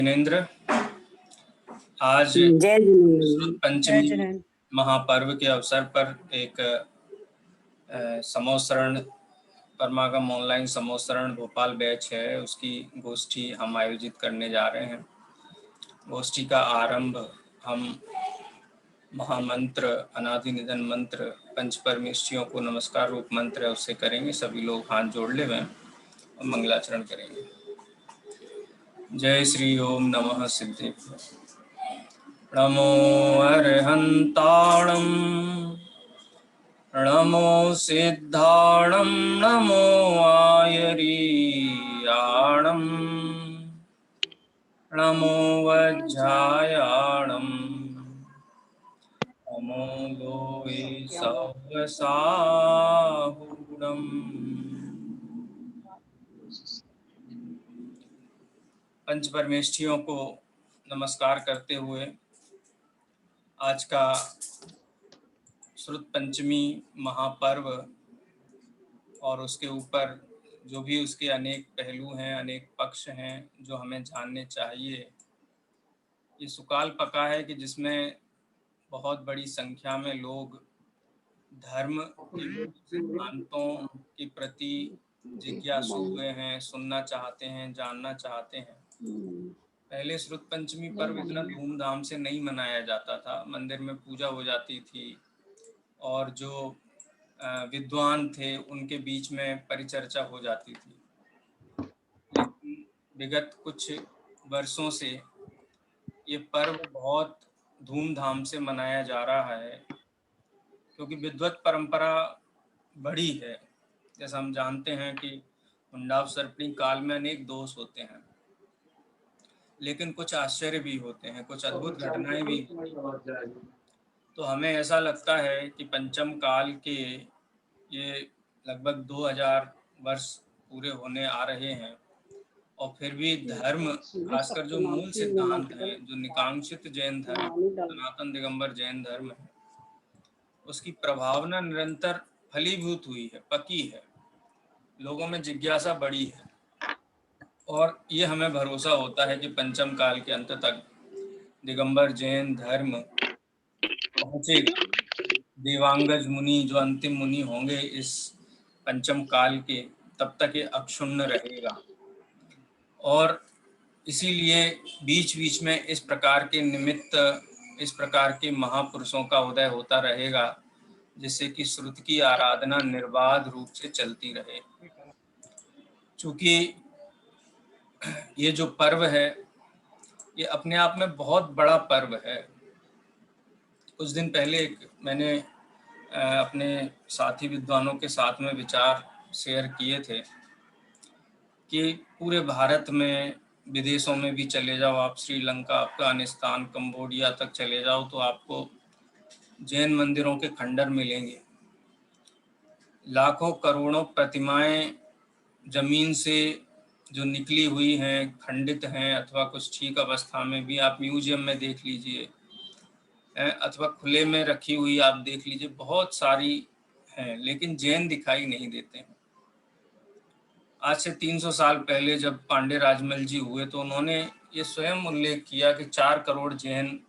जिनेंद्र, आज जय श्रुत पंचमी महापर्व के अवसर पर एक समोसरण परमागम ऑनलाइन समोसरण भोपाल बैच है, उसकी गोष्ठी हम आयोजित करने जा रहे हैं। गोष्ठी का आरंभ हम महामंत्र अनादि निधन मंत्र पंच परमेष्ठियों को नमस्कार रूप मंत्र है उससे करेंगे। सभी लोग हाथ जोड़ ले हुए और मंगलाचरण करेंगे। जय श्री ओम नमः सिद्धि नमो अर्हन्ताणं नमो सिद्धाणं नमो आयरीयाणं नमो वज्रायाणं नमो लोवे सहस्राहूढम्। पंच परमेष्ठियों को नमस्कार करते हुए आज का श्रुत पंचमी महापर्व और उसके ऊपर जो भी उसके अनेक पहलू हैं, अनेक पक्ष हैं जो हमें जानने चाहिए। ये सुकाल पका है कि जिसमें बहुत बड़ी संख्या में लोग धर्म के सिद्धांतों के प्रति जिज्ञासु हुए हैं, सुनना चाहते हैं, जानना चाहते हैं। पहले श्रुत पंचमी पर्व इतना धूमधाम से नहीं मनाया जाता था। मंदिर में पूजा हो जाती थी और जो विद्वान थे उनके बीच में परिचर्चा हो जाती थी। लेकिन विगत कुछ वर्षों से ये पर्व बहुत धूमधाम से मनाया जा रहा है क्योंकि विद्वत परंपरा बड़ी है। जैसा हम जानते हैं कि हुंडाव सर्पणी काल में अनेक दोष होते हैं, लेकिन कुछ आश्चर्य भी होते हैं, कुछ अद्भुत घटनाएं भी होती हैं। तो हमें ऐसा लगता है कि पंचम काल के ये लगभग 2000 वर्ष पूरे होने आ रहे हैं और फिर भी धर्म, खासकर जो मूल सिद्धांत हैं, जो निकांक्षित जैन धर्म, सनातन दिगंबर जैन धर्म है, उसकी प्रभावना निरंतर फलीभूत हुई है, पकी है। लोगों में जिज्ञासा बढ़ी है और ये हमें भरोसा होता है कि पंचम काल के अंत तक दिगंबर जैन धर्म पहुंचेगा। देवांगज मुनि जो अंतिम मुनि होंगे इस पंचम काल के, तब तक ये अक्षुण्ण रहेगा। और इसीलिए बीच बीच में इस प्रकार के निमित्त, इस प्रकार के महापुरुषों का उदय होता रहेगा जिससे कि श्रुति की आराधना निर्बाध रूप से चलती रहे। चूंकि ये जो पर्व है ये अपने आप में बहुत बड़ा पर्व है। कुछ दिन पहले मैंने अपने साथी विद्वानों के साथ में विचार शेयर किए थे कि पूरे भारत में, विदेशों में भी चले जाओ आप, श्रीलंका, अफगानिस्तान, कंबोडिया तक चले जाओ तो आपको जैन मंदिरों के खंडर मिलेंगे। लाखों करोड़ों प्रतिमाएं जमीन से जो निकली हुई हैं, खंडित हैं अथवा कुछ ठीक अवस्था में भी आप म्यूजियम में देख लीजिए अथवा खुले में रखी हुई आप देख लीजिए, बहुत सारी हैं, लेकिन जैन दिखाई नहीं देते हैं। आज से 300 साल पहले जब पांडे राजमल जी हुए तो उन्होंने ये स्वयं उल्लेख किया कि 4 करोड़ जैन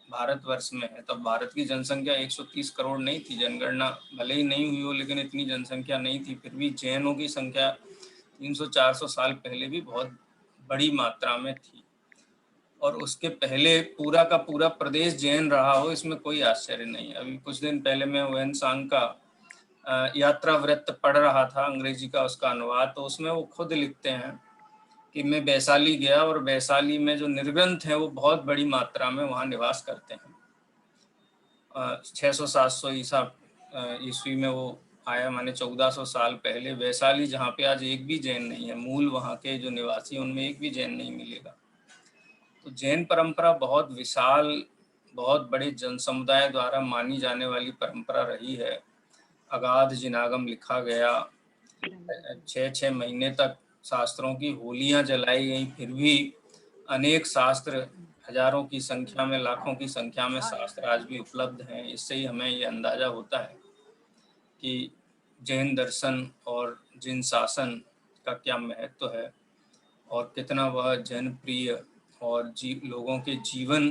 भारतवर्ष में है। तब भारत की जनसंख्या 130 करोड़ नहीं थी, जनगणना भले ही नहीं हुई हो लेकिन इतनी जनसंख्या नहीं थी। फिर भी जैनों की संख्या 300-400 साल पहले भी बहुत बड़ी मात्रा में थी और उसके पहले पूरा का पूरा प्रदेश जैन रहा हो, इसमें कोई आश्चर्य नहीं। अभी कुछ दिन पहले मैं वेन सांग का यात्रा वृत्त पढ़ रहा था, अंग्रेजी का उसका अनुवाद, तो उसमें वो खुद लिखते हैं कि मैं वैशाली गया और वैशाली में जो निर्ग्रंथ हैं वो बहुत बड़ी मात्रा में वहाँ निवास करते हैं। 600-700 ईस्वी में वो आया, माने 1400 साल पहले। वैशाली जहाँ पे आज एक भी जैन नहीं है, मूल वहाँ के जो निवासी उनमें एक भी जैन नहीं मिलेगा। तो जैन परंपरा बहुत विशाल, बहुत बड़े जन समुदाय द्वारा मानी जाने वाली परंपरा रही है। अगाध जिनागम लिखा गया, 6-6 महीने तक शास्त्रों की होलियां जलाई गई, फिर भी अनेक शास्त्र, हजारों की संख्या में, लाखों की संख्या में शास्त्र आज भी उपलब्ध हैं। इससे ही हमें ये अंदाजा होता है कि जैन दर्शन और जैन शासन का क्या महत्व है और कितना वह जनप्रिय और लोगों के जीवन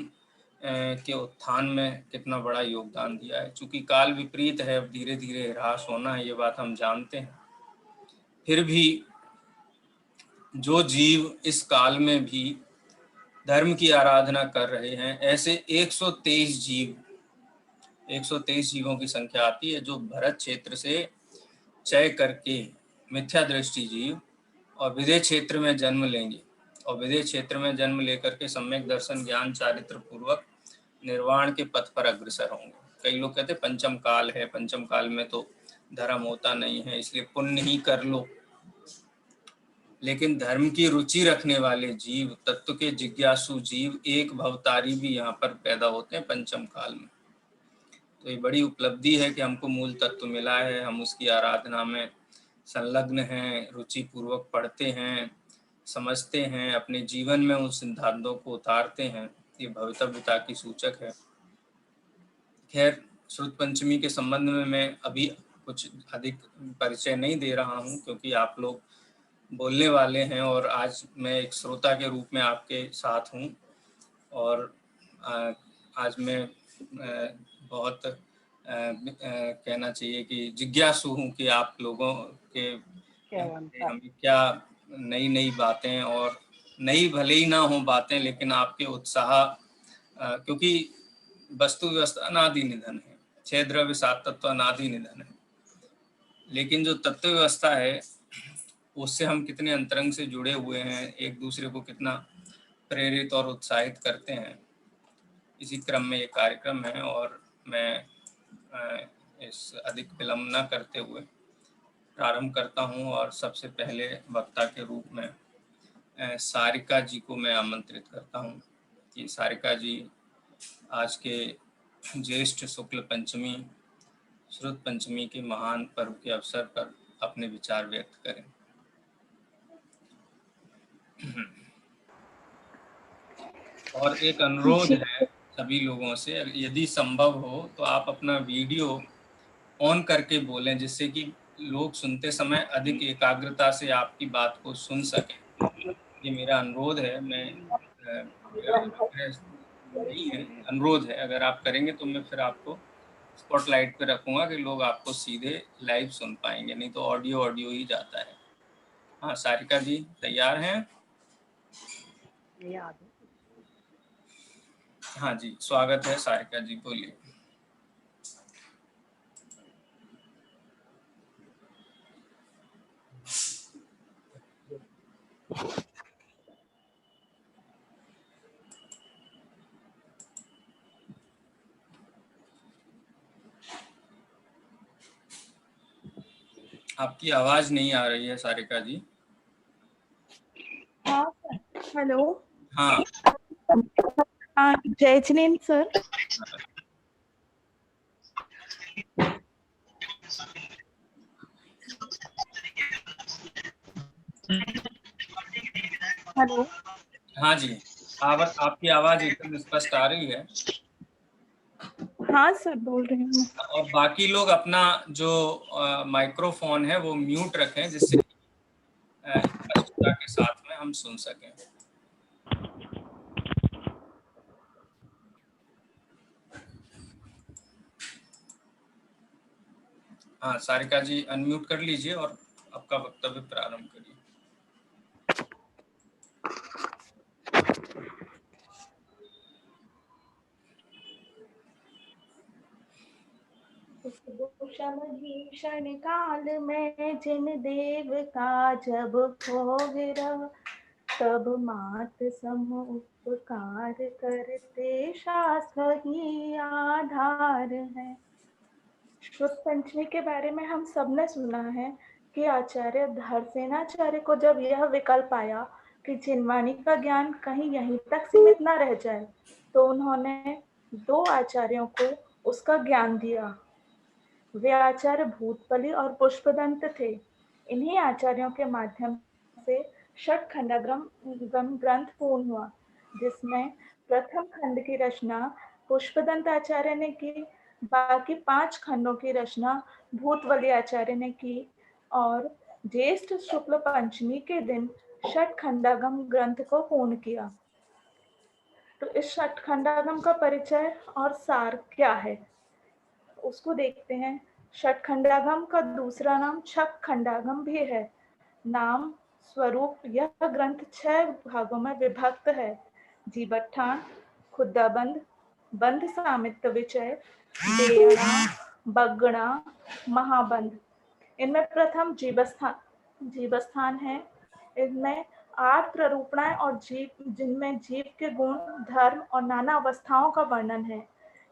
के उत्थान में कितना बड़ा योगदान दिया है। चूँकि काल विपरीत है, अब धीरे-धीरे ह्रास होना है, ये बात हम जानते हैं। फिर भी जो जीव इस काल में भी धर्म की आराधना कर रहे हैं, ऐसे 123 जीवों की संख्या आती है जो भरत क्षेत्र से चय करके मिथ्या दृष्टि जीव और विदेह क्षेत्र में जन्म लेंगे, और विदेह क्षेत्र में जन्म लेकर के सम्यक दर्शन ज्ञान चारित्र पूर्वक निर्वाण के पथ पर अग्रसर होंगे। कई लोग कहते हैं पंचम काल है, पंचम काल में तो धर्म होता नहीं है, इसलिए पुण्य ही कर लो। लेकिन धर्म की रुचि रखने वाले जीव, तत्व के जिज्ञासु जीव एक भवतारी भी यहाँ पर पैदा होते हैं पंचम काल में। तो ये बड़ी उपलब्धि है कि हमको मूल तत्व मिला है, हम उसकी आराधना में संलग्न हैं, रुचि पूर्वक पढ़ते हैं, समझते हैं, अपने जीवन में उन सिद्धांतों को उतारते हैं। ये भवितव्यता की सूचक है। खैर, श्रुत पंचमी के संबंध में मैं अभी कुछ अधिक परिचय नहीं दे रहा हूँ, क्योंकि आप लोग बोलने वाले हैं और आज मैं एक श्रोता के रूप में आपके साथ हूँ। और आज मैं बहुत कहना चाहिए कि जिज्ञासु हूँ कि आप लोगों के हमें क्या नई नई बातें, और नई भले ही ना हो बातें, लेकिन आपके उत्साह, क्योंकि वस्तु व्यवस्था अनादि निधन है, 6 द्रव्य 7 तत्व अनादि निधन है, लेकिन जो तत्व व्यवस्था है उससे हम कितने अंतरंग से जुड़े हुए हैं, एक दूसरे को कितना प्रेरित और उत्साहित करते हैं। इसी क्रम में ये कार्यक्रम है, और मैं इस अधिक विलंब न करते हुए प्रारंभ करता हूं, और सबसे पहले वक्ता के रूप में सारिका जी को मैं आमंत्रित करता हूं कि सारिका जी आज के ज्येष्ठ शुक्ल पंचमी, श्रुत पंचमी के महान पर्व के अवसर पर अपने विचार व्यक्त करें। और एक अनुरोध है सभी लोगों से, यदि संभव हो तो आप अपना वीडियो ऑन करके बोलें, जिससे कि लोग सुनते समय अधिक एकाग्रता से आपकी बात को सुन सकें। ये मेरा अनुरोध है, मेरा आग्रह नहीं है, अनुरोध है। अगर आप करेंगे तो मैं फिर आपको स्पॉटलाइट पे रखूंगा कि लोग आपको सीधे लाइव सुन पाएंगे, नहीं तो ऑडियो ही जाता है। हाँ, सारिका जी तैयार हैं? हाँ जी, स्वागत है सारिका जी, बोलिए। आपकी आवाज नहीं आ रही है सारिका जी। हाँ हेलो। हाँ हाँ, जय जिनेन्द्र सर। हेलो। हाँ जी, आपकी आवाज एकदम स्पष्ट आ रही है। हाँ सर, बोल रही हूँ। और बाकी लोग अपना जो माइक्रोफोन है वो म्यूट रखें, जिससे स्पष्टता के साथ में हम सुन सकें। हाँ, सारिका जी अनम्यूट कर लीजिए और आपका वक्तव्य प्रारंभ करिए। भीषण काल में जिन देव का जब भोग रह, तब मात सम उपकार करते, शास्त्र ही आधार है। श्रुत पंचमी के बारे में हम सबने सुना है कि आचार्य धरसेनाचार्य को जब यह विकल्प आया कि जिनवाणी का ज्ञान कहीं यहीं तक सीमित न रह जाए, तो उन्होंने 2 आचार्यों को उसका ज्ञान दिया। वे आचार्य भूतपली और पुष्पदंत थे। इन्हीं आचार्यों के माध्यम से षट खंडागम ग्रंथ पूर्ण हुआ, जिसमें प्रथम खंड की रचना पुष्पदंत आचार्य ने की, बाकी 5 खंडों की रचना भूतवली आचार्य ने की, और ज्येष्ठ शुक्ल पंचमी के दिन षट खंडागम ग्रंथ को पूर्ण किया। इस षटखंडागम का परिचय और सार क्या है उसको देखते हैं। षटखंडागम का दूसरा नाम छक खंडागम भी है। नाम स्वरूप यह ग्रंथ 6 भागों में विभक्त है। जीवत्थान, खुद्दाबंध, बंध सामित्य विचय, बेयणा, बगणा, महाबंध। इनमें प्रथम जीवस्थान है। इनमें 8 प्ररूपणाएं और जीव, जिनमें जीव के गुण, धर्म और नाना अवस्थाओं का वर्णन है।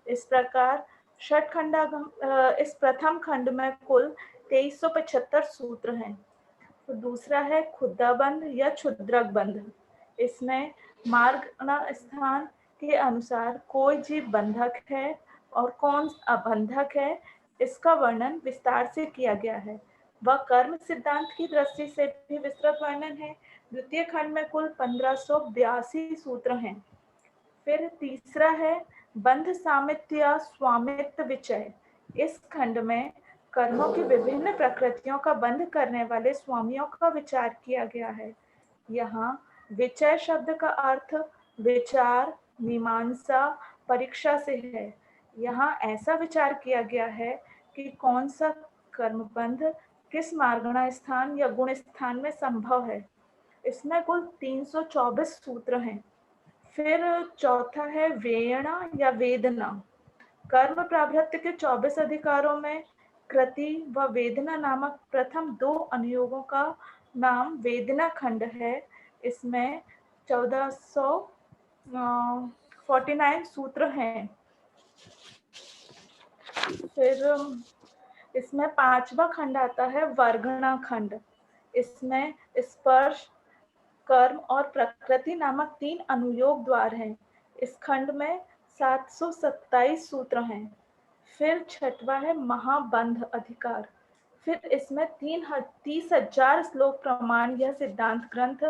इस प्रकार इस प्रथम खंड में कुल 2375 सूत्र हैं। तो दूसरा है खुद्दाबंध या क्षुद्रक बंध। इसमें मार्ग स्थान के अनुसार कोई जीव बंधक है और कौन अबंधक है, इसका वर्णन विस्तार से किया गया है। वह कर्म सिद्धांत की दृष्टि से भी विस्तृत वर्णन है। द्वितीय खंड में कुल 1582 सूत्र हैं। फिर तीसरा है बंध सामित्य या स्वामित्व विचय। इस खंड में कर्मों की विभिन्न प्रकृतियों का बंध करने वाले स्वामियों का विचार किया गया है। यहाँ विचय शब्द का अर्थ विचार, मीमांसा, परीक्षा से है। यहाँ ऐसा विचार किया गया है कि कौन सा कर्मबंध किस मार्गणा स्थान या गुण स्थान में संभव है। इसमें कुल 324 सूत्र हैं। फिर चौथा है वेयणा या वेदना। कर्म प्राभृत्य के 24 अधिकारों में कृति व वेदना नामक प्रथम 2 अनुयोगों का नाम वेदना खंड है। इसमें 1449 सूत्र हैं। फिर इसमें 5वां खंड आता है वर्गणा खंड। इसमें स्पर्श, कर्म और प्रकृति नामक 3 अनुयोग द्वार हैं। इस खंड में 727 सूत्र हैं। फिर 6वां है महाबंध अधिकार। फिर इसमें 30,000 श्लोक प्रमाण। यह सिद्धांत ग्रंथ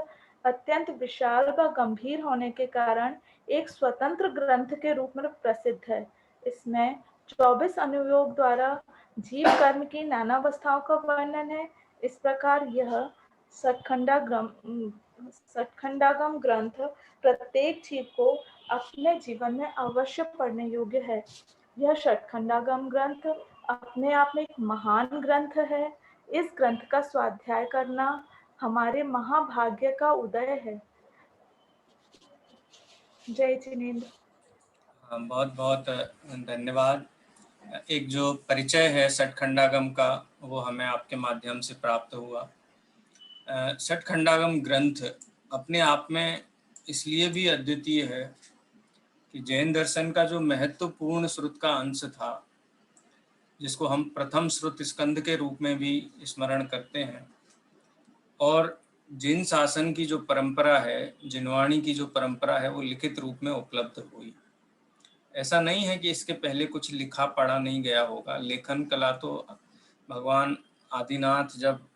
अत्यंत विशाल व गंभीर होने के कारण एक स्वतंत्र ग्रंथ के रूप में प्रसिद्ध है। इसमें 24 अनुयोग द्वारा जीव कर्म की नानावस्थाओं का वर्णन है। इस प्रकार यह षटखंडागम ग्रंथ प्रत्येक जीव को अपने जीवन में अवश्य पढ़ने योग्य है। यह षटखंडागम ग्रंथ अपने आप में एक महान ग्रंथ है। इस ग्रंथ का स्वाध्याय करना हमारे महाभाग्य का उदय है। जय जिनेंद्र। बहुत बहुत धन्यवाद। एक जो परिचय है षटखंडागम का, वो हमें आपके माध्यम से प्राप्त हुआ। षटखंडागम ग्रंथ अपने आप में इसलिए भी अद्वितीय है कि जैन दर्शन का जो महत्वपूर्ण श्रुत का अंश था, जिसको हम प्रथम श्रुत स्कंद के रूप में भी स्मरण करते हैं, और जिन शासन की जो परंपरा है, जिनवाणी की जो परंपरा है, वो लिखित रूप में उपलब्ध हुई। ऐसा नहीं है कि इसके पहले कुछ लिखा पढ़ा नहीं गया होगा। लेखन कला तो भगवान आदिनाथ जब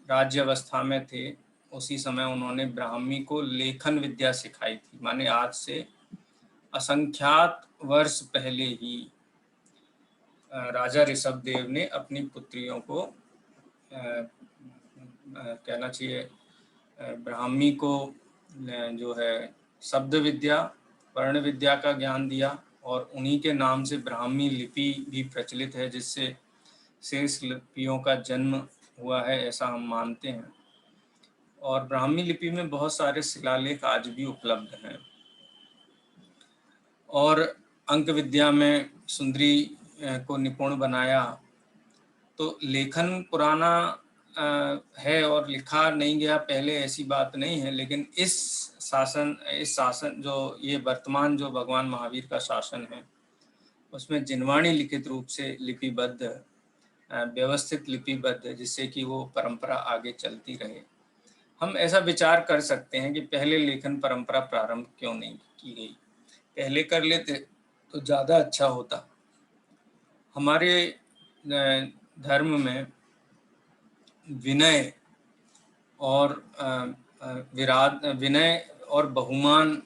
राज्य अवस्था में थे, उसी समय उन्होंने ब्राह्मी को लेखन विद्या सिखाई थी। माने आज से असंख्यात वर्ष पहले ही राजा ऋषभदेव ने अपनी पुत्रियों को कहना चाहिए ब्राह्मी को जो है शब्द विद्या, वर्ण विद्या का ज्ञान दिया, और उन्हीं के नाम से ब्राह्मी लिपि भी प्रचलित है, जिससे शेष लिपियों का जन्म हुआ है, ऐसा हम मानते हैं। और ब्राह्मी लिपि में बहुत सारे शिलालेख आज भी उपलब्ध हैं। और अंक विद्या में सुंदरी को निपुण बनाया। तो लेखन पुराना है और लिखा नहीं गया पहले, ऐसी बात नहीं है। लेकिन इस शासन जो ये वर्तमान जो भगवान महावीर का शासन है, उसमें जिनवाणी लिखित रूप से लिपिबद्ध, व्यवस्थित लिपिबद्ध, जिससे कि वो परंपरा आगे चलती रहे। हम ऐसा विचार कर सकते हैं कि पहले लेखन परंपरा प्रारंभ क्यों नहीं की गई, पहले कर लेते तो ज़्यादा अच्छा होता। हमारे धर्म में विनय और विनय और बहुमान,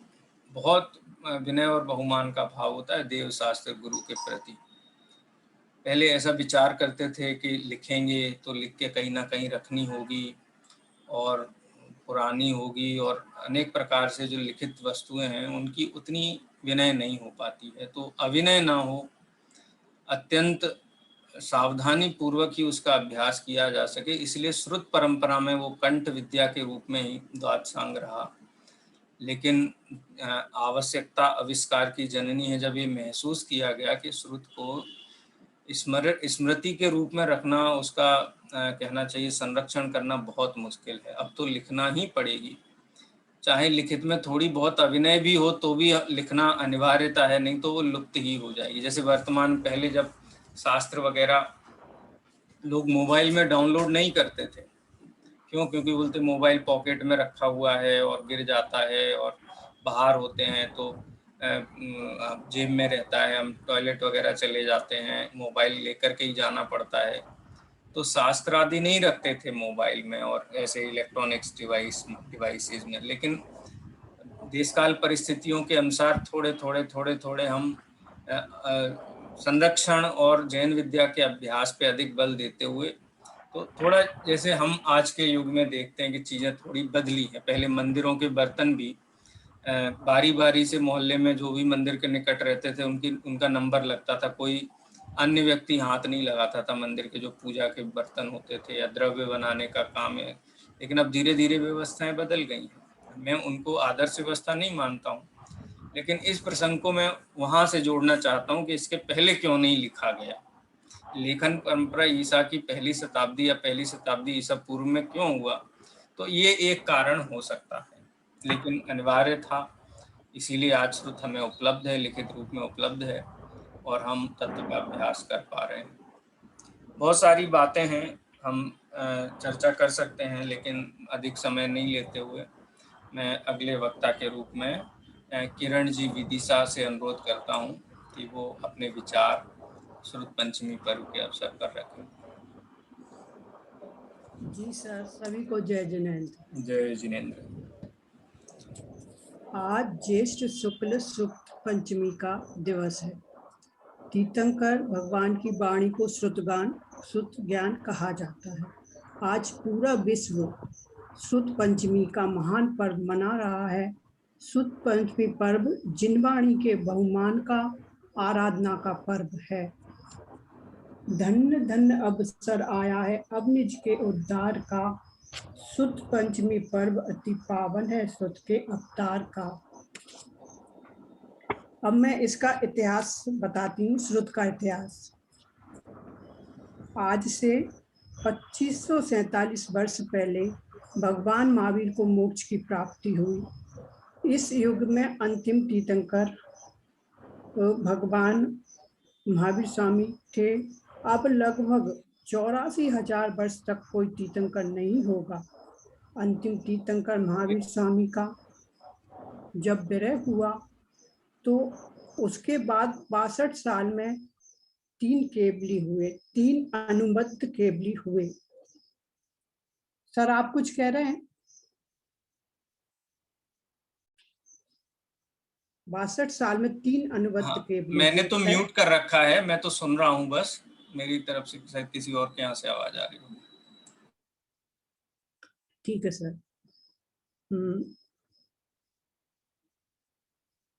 बहुत विनय और बहुमान का भाव होता है देव शास्त्र गुरु के प्रति। पहले ऐसा विचार करते थे कि लिखेंगे तो लिख के कहीं ना कहीं रखनी होगी, और पुरानी होगी और अनेक प्रकार से जो लिखित वस्तुएं हैं उनकी उतनी विनय नहीं हो पाती है। तो अविनय ना हो, अत्यंत सावधानी पूर्वक ही उसका अभ्यास किया जा सके, इसलिए श्रुत परंपरा में वो कंठ विद्या के रूप में ही द्वादशांग रहा। लेकिन आवश्यकता आविष्कार की जननी है। जब ये महसूस किया गया कि श्रुत को स्मृति के रूप में रखना, उसका कहना चाहिए संरक्षण करना बहुत मुश्किल है, अब तो लिखना ही पड़ेगी। चाहे लिखित में थोड़ी बहुत अभिनय भी हो तो भी लिखना अनिवार्यता है, नहीं तो वो लुप्त ही हो जाएगी। जैसे वर्तमान, पहले जब शास्त्र वगैरह लोग मोबाइल में डाउनलोड नहीं करते थे, क्यों? क्योंकि बोलते मोबाइल पॉकेट में रखा हुआ है और गिर जाता है, और बाहर होते हैं तो जेब में रहता है, हम टॉयलेट वगैरह चले जाते हैं, मोबाइल लेकर के ही जाना पड़ता है। तो शास्त्र आदि नहीं रखते थे मोबाइल में और ऐसे इलेक्ट्रॉनिक्स डिवाइसेस में। लेकिन देशकाल परिस्थितियों के अनुसार थोड़े थोड़े हम संरक्षण और जैन विद्या के अभ्यास पे अधिक बल देते हुए, तो थोड़ा जैसे हम आज के युग में देखते हैं कि चीज़ें थोड़ी बदली हैं। पहले मंदिरों के बर्तन भी बारी बारी से मोहल्ले में जो भी मंदिर के निकट रहते थे उनका नंबर लगता था, कोई अन्य व्यक्ति हाथ नहीं लगाता था मंदिर के जो पूजा के बर्तन होते थे या द्रव्य बनाने का काम है। लेकिन अब धीरे धीरे व्यवस्थाएं बदल गई हैं। मैं उनको आदर्श व्यवस्था नहीं मानता हूँ, लेकिन इस प्रसंग को मैं वहाँ से जोड़ना चाहता हूँ कि इसके पहले क्यों नहीं लिखा गया। लेखन परंपरा ईसा की पहली शताब्दी या पहली शताब्दी ईसा पूर्व में क्यों हुआ, तो ये एक कारण हो सकता है, लेकिन अनिवार्य था। इसीलिए आज श्रुत हमें उपलब्ध है, लिखित रूप में उपलब्ध है, और हम तत्व का अभ्यास कर पा रहे हैं। बहुत सारी बातें हैं, हम चर्चा कर सकते हैं, लेकिन अधिक समय नहीं लेते हुए मैं अगले वक्ता के रूप में किरण जी विदिशा से अनुरोध करता हूं कि वो अपने विचार श्रुत पंचमी पर्व के अवसर पर रखें। जी सर, सभी को जय जिनेंद्र। जय जिनेंद्र। आज ज्येष्ठ शुक्ल पंचमी का दिवस है। तीर्थंकर भगवान की वाणी को श्रुत ज्ञान कहा जाता है। आज पूरा विश्व श्रुत पंचमी का महान पर्व मना रहा है। श्रुत पंचमी पर्व जिनवाणी के बहुमान का आराधना का पर्व है। धन्य धन्य अवसर आया है अब निज के उद्धार का। श्रुत पंचमी पर्व अति पावन है श्रुत के अवतार का। अब मैं इसका इतिहास बताती हूँ। श्रुत का इतिहास आज से 2547 वर्ष पहले भगवान महावीर को मोक्ष की प्राप्ति हुई। इस युग में अंतिम तीर्थंकर भगवान महावीर स्वामी थे। अब लगभग 84,000 वर्ष तक कोई तीर्थंकर नहीं होगा। अंतिम तीर्थंकर महावीर स्वामी का जब विरह हुआ तो उसके बाद 62 साल में 3 केवली हुए, 3 अनुबद्ध केवली हुए। सर आप कुछ कह रहे हैं? 62 साल में 3 अनुबद्ध केवली। मैंने तो म्यूट कर रखा है, मैं तो सुन रहा हूँ बस। मेरी तरफ से शायद किसी और के यहाँ से आवाज आ रही हो। ठीक है सर।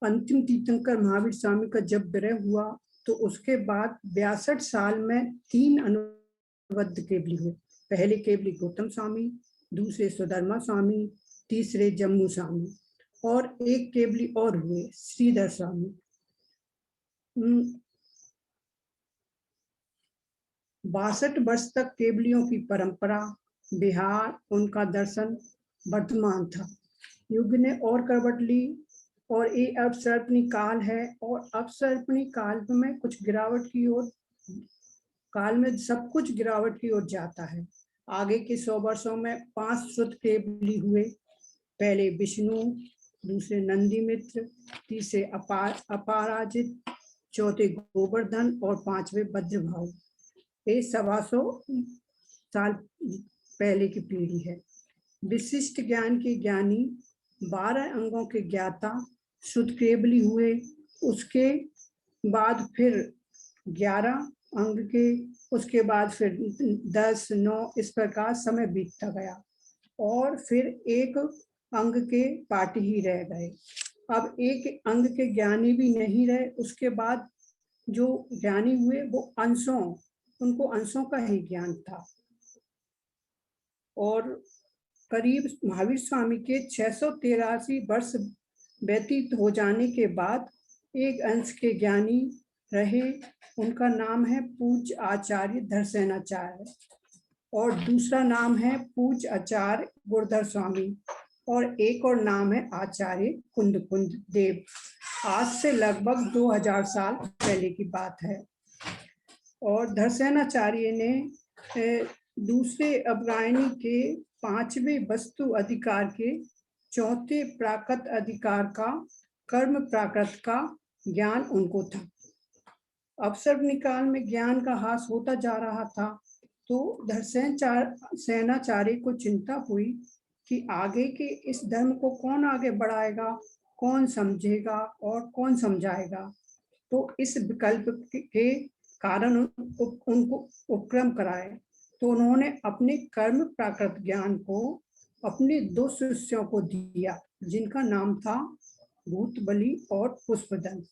अंतिम तीर्थंकर महावीर स्वामी का जब विरह हुआ तो उसके बाद 62 साल में 3 अनुबद्ध केवली हुए। पहले केवली गौतम स्वामी, दूसरे सुधर्मा स्वामी, तीसरे जम्मू स्वामी, और एक केवली और हुए श्रीधर स्वामी। 62 वर्ष तक केवलियों की परंपरा, बिहार, उनका दर्शन वर्तमान था। युग ने और करवट ली और ये अवसर्पणी काल है, और अवसर्पणी काल में कुछ गिरावट की ओर, काल में सब कुछ गिरावट की ओर जाता है। आगे के 100 वर्षों में 5 श्रुत केवली हुए। पहले विष्णु, दूसरे नंदी मित्र, तीसरे अपराजित, चौथे गोवर्धन और 5वें भद्रभाव। ये 125 साल पहले की पीढ़ी है। विशिष्ट ज्ञान के ज्ञानी, 12 अंगों के ज्ञाता श्रुत केवली हुए। उसके बाद फिर 11 अंग के, उसके बाद फिर 10, 9, इस प्रकार समय बीतता गया और फिर एक अंग के पाठ ही रह गए। अब एक अंग के ज्ञानी भी नहीं रहे, उसके बाद जो ज्ञानी हुए वो उनको अंशों का ही ज्ञान था। और करीब महावीर स्वामी के 683 वर्ष व्यतीत हो जाने के बाद एक अंश के ज्ञानी रहे, उनका नाम है पूज्य आचार्य धरसेनाचार्य, और दूसरा नाम है पूज्य आचार्य गुरुधर स्वामी, और एक और नाम है आचार्य कुंद देव। आज से लगभग 2000 साल पहले की बात है। और धरसेनाचार्य ने दूसरे अब्रायणी के 5वें वस्तु अधिकार के 4थे प्राकृत अधिकार का कर्म प्राकृत का ज्ञान उनको था। अवसर निकाल में ज्ञान का हास होता जा रहा था, तो धरसेनाचार्य को चिंता हुई कि आगे के इस धर्म को कौन आगे बढ़ाएगा, कौन समझेगा और कौन समझाएगा। तो इस विकल्प के कारण उनको उपक्रम कराए। तो उन्होंने अपने कर्म प्राकृत ज्ञान को अपने 2 शिष्यों को दिया, जिनका नाम था भूतबली और पुष्पदंत।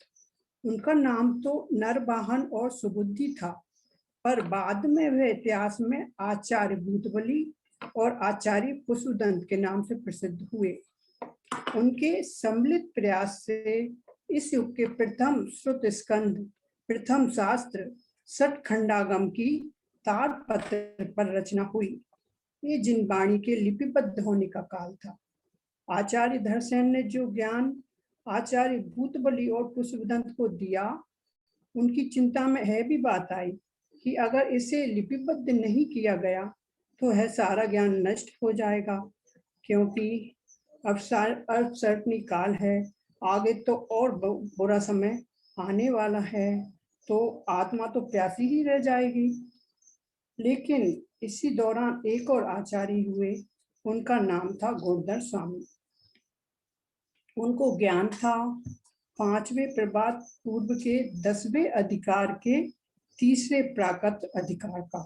उनका नाम तो नरवाहन और सुबुद्धि था, पर बाद में वे इतिहास में आचार्य भूतबली और आचार्य पुष्पदंत के नाम से प्रसिद्ध हुए। उनके सम्मिलित प्रयास से इस युग के प्रथम श्रुत स्कंद, प्रथम शास्त्र सठखंडागम की ताड़पत्र पर रचना हुई। ये जिनवाणी के लिपिबद्ध होने का काल था। आचार्य धरसेन ने जो ज्ञान आचार्य भूतबली और पुष्पदंत को दिया, उनकी चिंता में है भी बात आई कि अगर इसे लिपिबद्ध नहीं किया गया तो है सारा ज्ञान नष्ट हो जाएगा, क्योंकि अब सर्वसर्वनी काल है, आगे तो और बुरा समय आने वाला है, तो आत्मा तो प्यासी ही रह जाएगी। लेकिन इसी दौरान एक और आचार्य हुए, उनका नाम था गुरुधर स्वामी। उनको ज्ञान था 5वें प्रभात पूर्व के 10वें अधिकार के 3रे प्राकृत अधिकार का।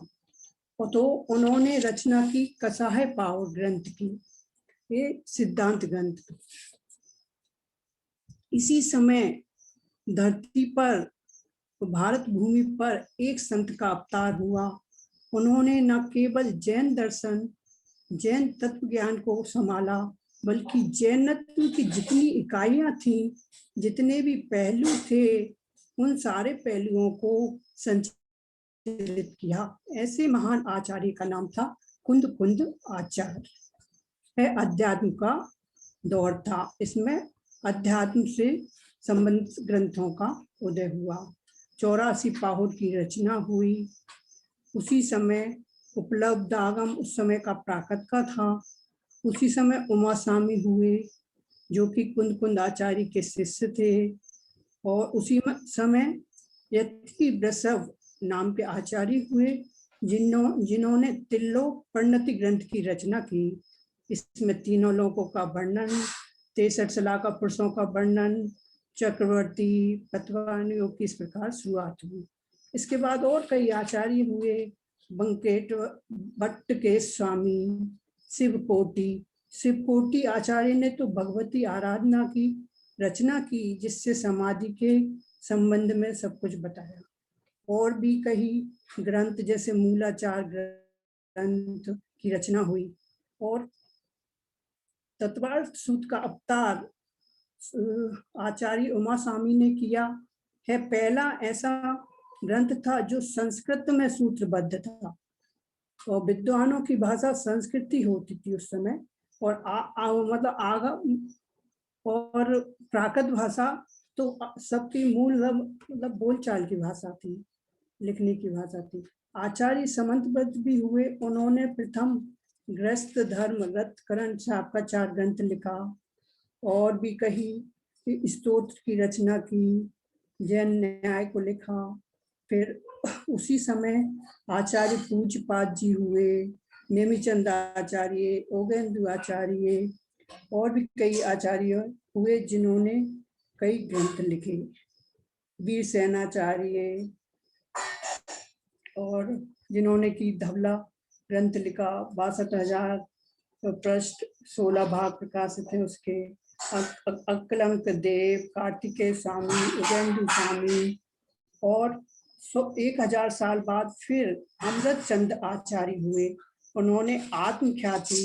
तो उन्होंने रचना की कसाहे पावर ग्रंथ की, ये सिद्धांत ग्रंथ। इसी समय धरती पर, भारत भूमि पर एक संत का अवतार हुआ। उन्होंने न केवल जैन दर्शन, जैन तत्व ज्ञान को संभाला, बल्कि जैनत्व की जितनी इकाइयां थी, जितने भी पहलू थे, उन सारे पहलुओं को संचालित किया। ऐसे महान आचार्य का नाम था कुंद आचार्य। अध्यात्म का दौर था, इसमें अध्यात्म से संबंधित ग्रंथों का उदय हुआ। 84 पाहुर की रचना हुई। उसी समय उपलब्ध आगम उस समय का प्राकृत का था। उसी समय उमा स्वामी हुए, जो कि कुंद आचार्य के शिष्य थे। और उसी समय यति वृषभ नाम के आचार्य हुए, जिन्होंने त्रिलोक परिणति ग्रंथ की रचना की। इसमें तीनों लोकों का वर्णन, 63 सलाका पुरुषों का वर्णन, चक्रवर्ती पतवानियों की इस प्रकार शुरुआत हुई। इसके बाद और कई आचार्य हुए, बंकेट भट्ट के स्वामी, शिवकोटि आचार्य ने तो भगवती आराधना की रचना की, जिससे समाधि के संबंध में सब कुछ बताया। और भी कई ग्रंथ जैसे मूलाचार ग्रंथ की रचना हुई। और तत्वार्थ सूत्र का अवतार आचार्य उमा स्वामी ने किया है। पहला ऐसा ग्रंथ था जो संस्कृत में सूत्रबद्ध था, और विद्वानों की भाषा संस्कृत ही होती थी उस समय। और मतलब आगम और प्राकृत भाषा तो सबकी मूल मतलब बोलचाल की भाषा थी, लिखने की भाषा थी। आचार्य समंतबद्ध भी हुए। उन्होंने प्रथम गृहस्थ धर्म रत्करण साहब का 4 ग्रंथ लिखा, और भी कहीं स्तोत्र की रचना की, जैन न्याय को लिखा। फिर उसी समय आचार्य पूज्यपाद जी हुए, नेमिचंद आचार्य, ओगेंदु आचार्य, और भी कई आचार्य हुए जिन्होंने कई ग्रंथ लिखे। वीर सेनाचार्य, और जिन्होंने की धवला ग्रंथ लिखा, 62,000 तो पृष्ठ 16 भाग प्रकाशित हैं उसके। अक्लंक देव, कार्तिकेय स्वामी, उदयंदु स्वामी और 1000 साल बाद फिर अमृत चंद आचार्य हुए। उन्होंने आत्मख्याति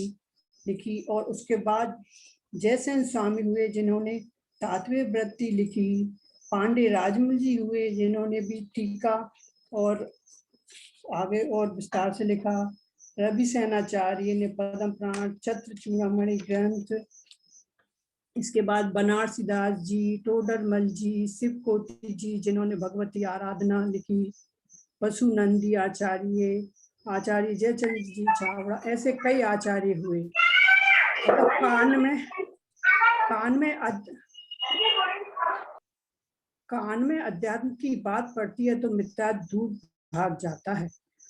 लिखी और उसके बाद जयसेन स्वामी हुए जिन्होंने तात्विक वृत्ति लिखी। पांडे राजमल जी हुए जिन्होंने भी टीका और आगे और विस्तार से लिखा। रवि सेनाचार्य ने पद्म पुराण, छत्र चूड़ामणि ग्रंथ। इसके बाद बनारसी दास जी, टोडरमल जी, शिवकोटि जी जिन्होंने भगवती आराधना लिखी। पशुनंदी आचार्य, आचार्य जयचंद्र जी छावड़ा, ऐसे कई आचार्य हुए। कान में अध्यात्म की बात पड़ती है तो मिथ्या दूर भाग जाता है।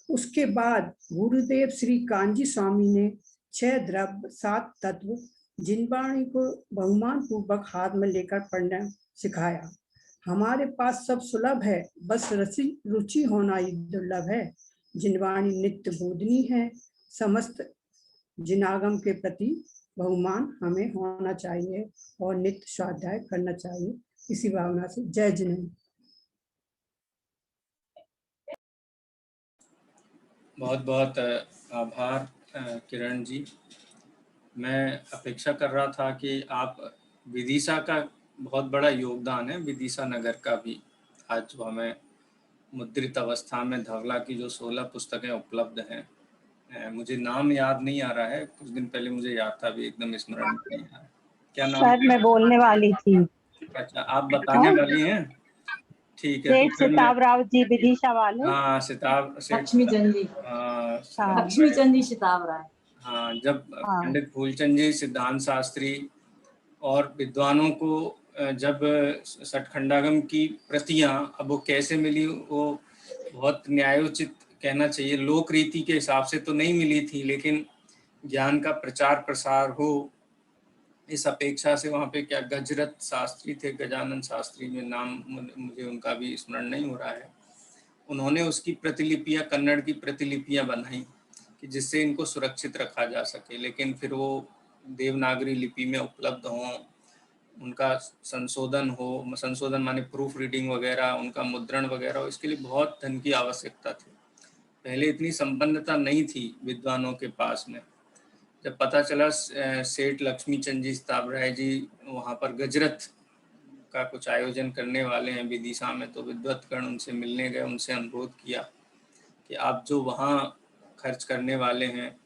उसके बाद गुरुदेव श्री कांजी स्वामी ने 6 द्रव्य 7 तत्व जिनवाणी को बहुमान पूर्वक हाथ में लेकर पढ़ना सिखाया। हमारे पास सब सुलभ है, बस रुचि होना ही दुर्लभ है। जिनवाणी नित्य बोधनी है, समस्त जिनागम के प्रति बहुमान हमें होना चाहिए और नित्य स्वाध्याय करना चाहिए। इसी भावना से जय जिनेन्द्र। बहुत बहुत आभार किरण जी। मैं अपेक्षा कर रहा था कि आप विदिशा का बहुत बड़ा योगदान है, विदिशा नगर का भी। आज जो हमें मुद्रित अवस्था में धवला की जो 16 पुस्तकें उपलब्ध हैं, मुझे नाम याद नहीं आ रहा है, कुछ दिन पहले मुझे याद था, अभी एकदम स्मरण नहीं आ रहा है। क्या नाम? सर मैं बोलने वाली थी। अच्छा, आप बताने वाली हैं? ठीक है, तो सेठ फिर मैं सिताब राव जी विदिशा वाले। हाँ, सिताब लक्ष्मी चंद जी, लक्ष्मी चंद जी सिताब राय। हाँ, जब पंडित फूलचंद जी, सिद्धांत शास्त्री और विद्वानों को जब सठखंडागम की प्रतियां, अब वो कैसे मिली, वो बहुत न्यायोचित कहना चाहिए, लोक रीति के हिसाब से तो नहीं मिली थी, लेकिन ज्ञान का प्रचार प्रसार हो इस अपेक्षा से वहाँ पे क्या गजरत शास्त्री थे, गजानन शास्त्री में नाम, मुझे उनका भी स्मरण नहीं हो रहा है। उन्होंने उसकी प्रतिलिपियां, कन्नड़ की प्रतिलिपियां बनाई कि जिससे इनको सुरक्षित रखा जा सके, लेकिन फिर वो देवनागरी लिपि में उपलब्ध हों, उनका संशोधन माने प्रूफ रीडिंग वगैरह, उनका मुद्रण वगैरह, इसके लिए बहुत धन की आवश्यकता थी। पहले इतनी संपन्नता नहीं थी विद्वानों के पास में। जब पता चला सेठ लक्ष्मी चंद जी सिताब राय जी वहाँ पर गजरत का कुछ आयोजन करने वाले हैं विदिशा में, तो विद्वत्गण उनसे मिलने गए, उनसे अनुरोध किया कि आप जो वहाँ खर्च करने वाले हैं,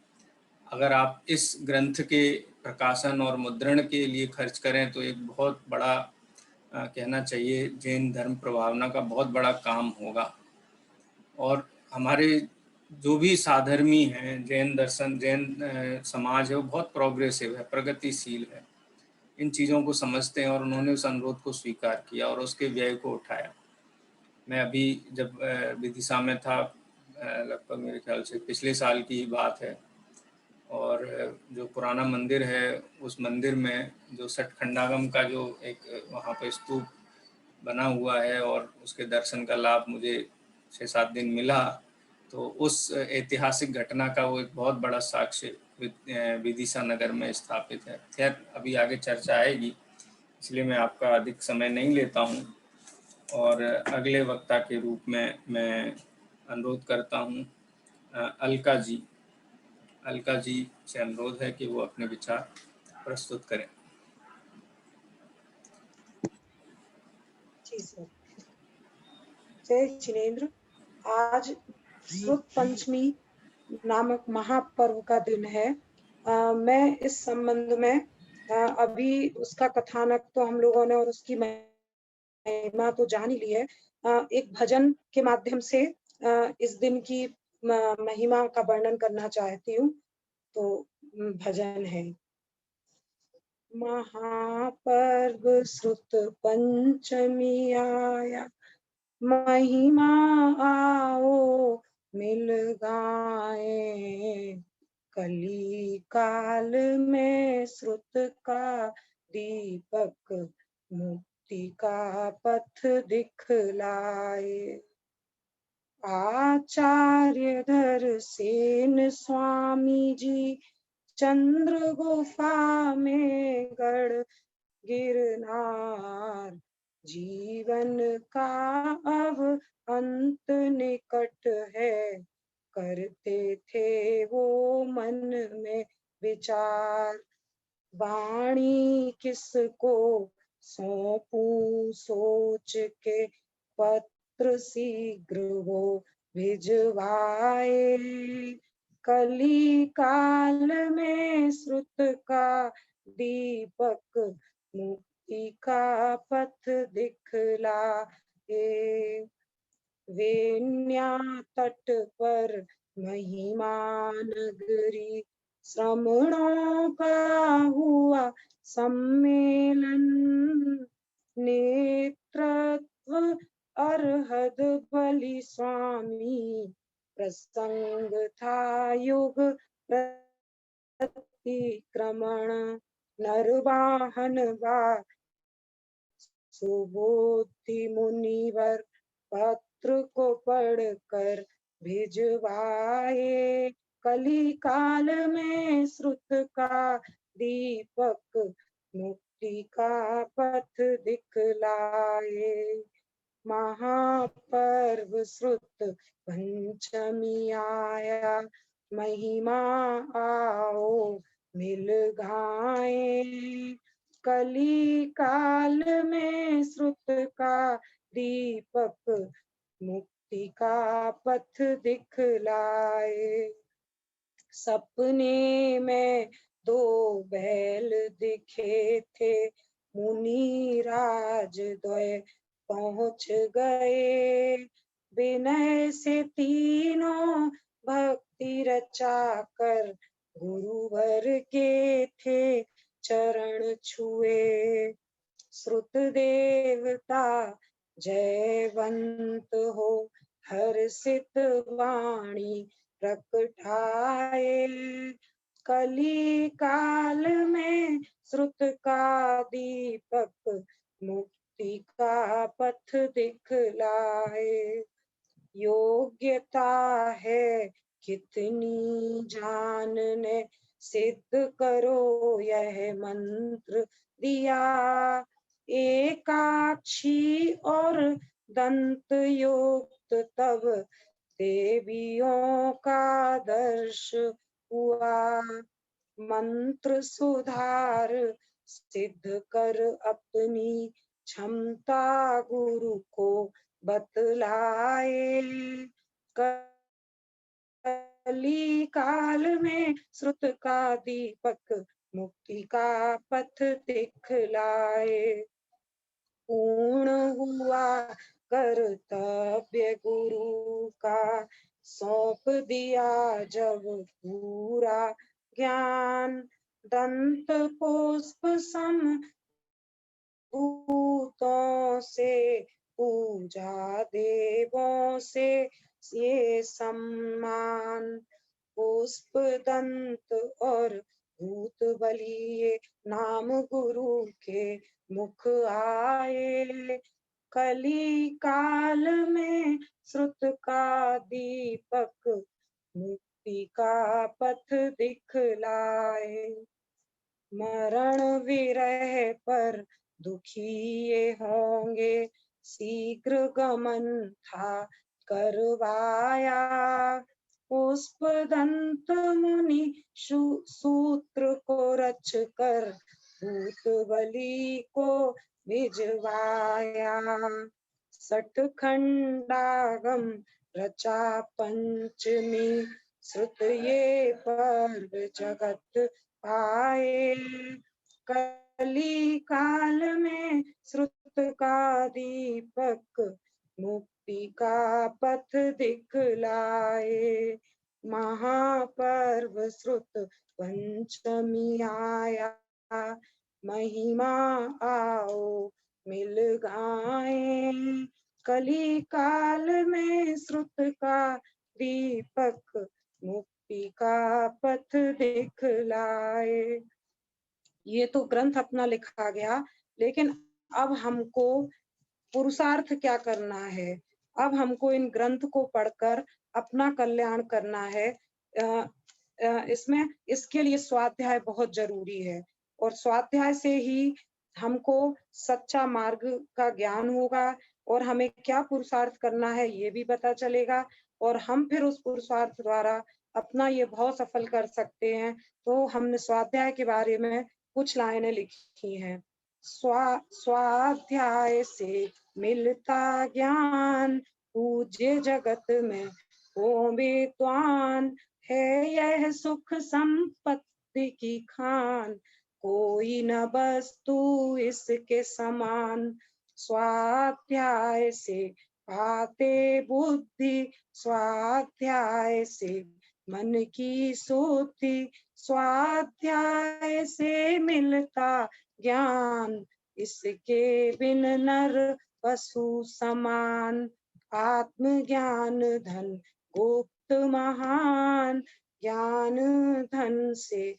अगर आप इस ग्रंथ के प्रकाशन और मुद्रण के लिए खर्च करें तो एक बहुत बड़ा कहना चाहिए जैन धर्म प्रभावना का बहुत बड़ा काम होगा। और हमारे जो भी साधर्मी हैं, जैन दर्शन, जैन समाज है, वो बहुत प्रोग्रेसिव है, प्रगतिशील है, इन चीज़ों को समझते हैं, और उन्होंने उस अनुरोध को स्वीकार किया और उसके व्यय को उठाया। मैं अभी जब विदिशा में था, लगभग मेरे ख्याल से पिछले साल की बात है, और जो पुराना मंदिर है उस मंदिर में जो सठखंडागम का जो एक वहाँ पर स्तूप बना हुआ है और उसके दर्शन का लाभ मुझे 6-7 दिन मिला, तो उस ऐतिहासिक घटना का वो एक बहुत बड़ा साक्ष्य विदिशा नगर में स्थापित है। खैर, अभी आगे चर्चा आएगी, इसलिए मैं आपका अधिक समय नहीं लेता हूँ, और अगले वक्ता के रूप में मैं अनुरोध करता हूँ अलका जी से अनुरोध है कि वो अपने विचार प्रस्तुत करें। जी सर। जय जिनेन्द्र। आज श्रुत पंचमी नामक महापर्व का दिन है। मैं इस संबंध में अभी उसका कथानक तो हम लोगों ने और उसकी महिमा तो जान ही ली है। एक भजन के माध्यम से इस दिन की महिमा का वर्णन करना चाहती हूँ। तो भजन है। महापर्व श्रुत पंचमी आया, महिमा आओ मिल गाए। कली काल में श्रुत का दीपक मुक्ति का पथ दिखलाए। आचार्य धर सेन स्वामी जी चंद्र गुफा में गढ़ गिरनार, जीवन का अब अंत निकट है, करते थे वो मन में विचार। वाणी किसको सौंपूं सोच के, पत्र शीघ्र वो भिजवाए। कली काल में श्रुत का दीपक, मुक्ति का पथ दिखलाए। वेण्या तट पर महिमा नगरी, श्रमणों का हुआ सम्मेलन। नेतृत्व अरहद बलि स्वामी, प्रसंग था युग प्रतिक्रमण। नरवाहन बा सुबोधि मुनिवर, पत्र को पढ़कर भिजवाए। कली काल में श्रुत का दीपक, मुक्ति का पथ दिखलाए। महापर्व श्रुत पंचमी आया, महिमा आओ मिल गाए। कली काल में श्रुत का दीपक, मुक्ति का पथ दिखलाए। सपने में दो बैल दिखे थे, मुनि राज द्वय पहुंच गए। विनय से तीनों भक्ति रचा कर, गुरुवर के थे चरण छुए। श्रुत देवता जयवंत हो, हर्षित वाणी प्रकटाए। कली काल में श्रुत का दीपक, मुक्ति का पथ दिखलाए। योग्यता है कितनी जानने, सिद्ध करो यह मंत्र दिया। एकाक्षी और दंत युक्त तब देवियों का दर्श हुआ। मंत्र सुधार सिद्ध कर अपनी क्षमता गुरु को बतलाए। कली काल में श्रुत का दीपक, मुक्ति का पथ दिखलाए। पूर्ण हुआ कर्तव्य गुरु का, सौंप दिया जब पूरा ज्ञान। दंत पुष्प सम भूतों से पूजा, देवों से ये सम्मान। पुष्प दंत और भूत बलि, ये नाम गुरु के मुख आए। कली काल में श्रुत का दीपक, मुक्ति का पथ दिखलाए। मरण विरह पर दुखी ये होंगे, शीघ्र गमन था करवाया। पुष्प दंत मुनि सूत्र को रच कर, भूत बलि को भिजवाया। सठ खंडागम रचा पंचमी, श्रुत ये पर्व जगत पाए। कली काल में श्रुत का दीपक, मुक्ति का पथ दिखलाए। महापर्व श्रुत पंचमी आया, महिमा आओ मिल गाए। कली काल में श्रुत का दीपक, मुक्ति का पथ दिखलाए। ये तो ग्रंथ अपना लिखा गया, लेकिन अब हमको पुरुषार्थ क्या करना है। अब हमको इन ग्रंथ को पढ़कर अपना कल्याण करना है। इसमें इसके लिए स्वाध्याय बहुत जरूरी है, और स्वाध्याय से ही हमको सच्चा मार्ग का ज्ञान होगा और हमें क्या पुरुषार्थ करना है ये भी पता चलेगा, और हम फिर उस पुरुषार्थ द्वारा अपना ये भाव सफल कर सकते हैं। तो हमने स्वाध्याय के बारे में कुछ लाइनें लिखी हैं। स्वाध्याय से मिलता ज्ञान, पूज्य जगत में हो विद्वान, है यह सुख संपत्ति की खान, कोई न वस्तु इसके समान। स्वाध्याय से पाते बुद्धि, स्वाध्याय से मन की शुद्धि, स्वाध्याय से मिलता ज्ञान, इसके बिन नर पशु समान। आत्मज्ञान धन गुप्त महान, ज्ञान धन से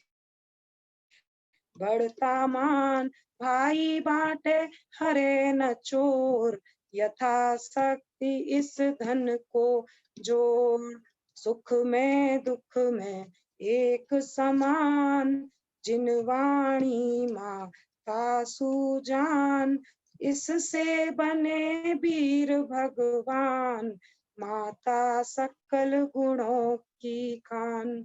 बढ़ता मान। भाई बाटे हरे न चोर, यथाशक्ति इस धन को जोड़। सुख में दुख में एक समान, जिन वाणी माता सुजान, इससे बने वीर भगवान, माता सकल गुणों की खान।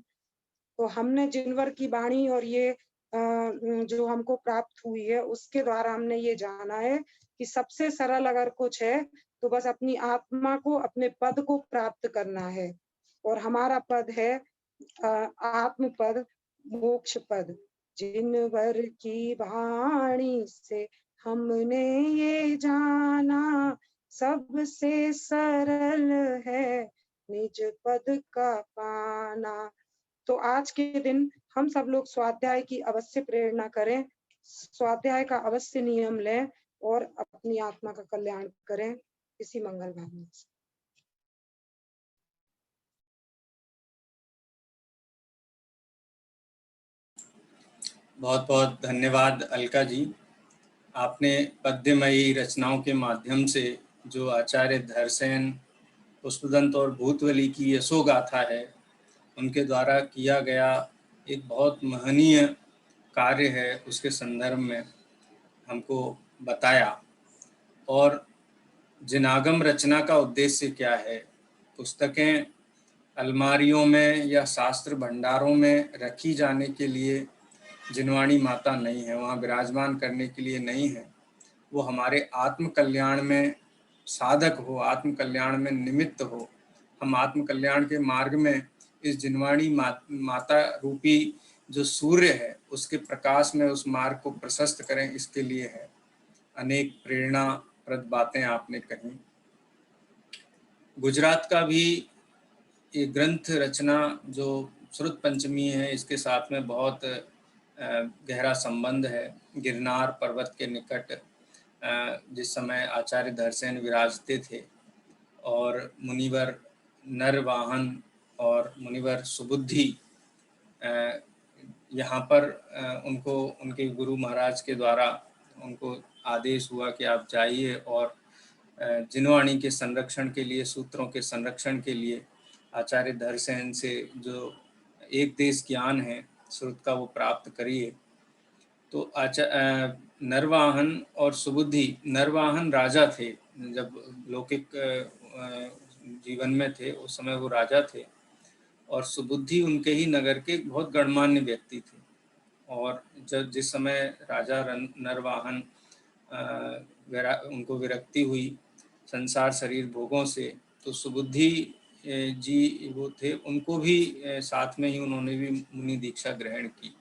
तो हमने जिनवर की वाणी और ये जो हमको प्राप्त हुई है उसके द्वारा हमने ये जाना है कि सबसे सरल अगर कुछ है तो बस अपनी आत्मा को, अपने पद को प्राप्त करना है, और हमारा पद है आत्म पद, मोक्ष पद। जिनवर की वाणी से हमने ये जाना, सबसे सरल है निज पद का पाना। तो आज के दिन हम सब लोग स्वाध्याय की अवश्य प्रेरणा करें, स्वाध्याय का अवश्य नियम लें और अपनी आत्मा का कल्याण करें। इसी मंगल भावना से। बहुत बहुत धन्यवाद अलका जी। आपने पद्यमयी रचनाओं के माध्यम से जो आचार्य धरसेन, पुष्पदंत और भूतवली की यशोगाथा है, उनके द्वारा किया गया एक बहुत महनीय कार्य है, उसके संदर्भ में हमको बताया। और जिनागम रचना का उद्देश्य क्या है, पुस्तकें अलमारियों में या शास्त्र भंडारों में रखी जाने के लिए जिनवाणी माता नहीं है, वहाँ विराजमान करने के लिए नहीं है। वो हमारे आत्म कल्याण में साधक हो, आत्म कल्याण में निमित्त हो। हम आत्म कल्याण के मार्ग में इस जिनवाणी माता रूपी जो सूर्य है उसके प्रकाश में उस मार्ग को प्रशस्त करें, इसके लिए है। अनेक प्रेरणाप्रद बातें आपने कही। गुजरात का भी ये ग्रंथ रचना जो श्रुत पंचमी है, इसके साथ में बहुत गहरा संबंध है। गिरनार पर्वत के निकट जिस समय आचार्य धरसेन विराजते थे और मुनिवर नरवाहन और मुनिवर सुबुद्धि यहाँ पर उनको उनके गुरु महाराज के द्वारा उनको आदेश हुआ कि आप जाइए और जिनवाणी के संरक्षण के लिए, सूत्रों के संरक्षण के लिए आचार्य धरसेन से जो एक देश ज्ञान है श्रुत का वो प्राप्त करिए। तो नरवाहन और सुबुद्धि, नरवाहन राजा थे, जब लौकिक जीवन में थे उस समय वो राजा थे, और सुबुद्धि उनके ही नगर के बहुत गणमान्य व्यक्ति थे। और जब जिस समय राजा नरवाहन उनको विरक्ति हुई संसार शरीर भोगों से, तो सुबुद्धि जी वो थे, उनको भी साथ में ही उन्होंने भी मुनि दीक्षा ग्रहण की।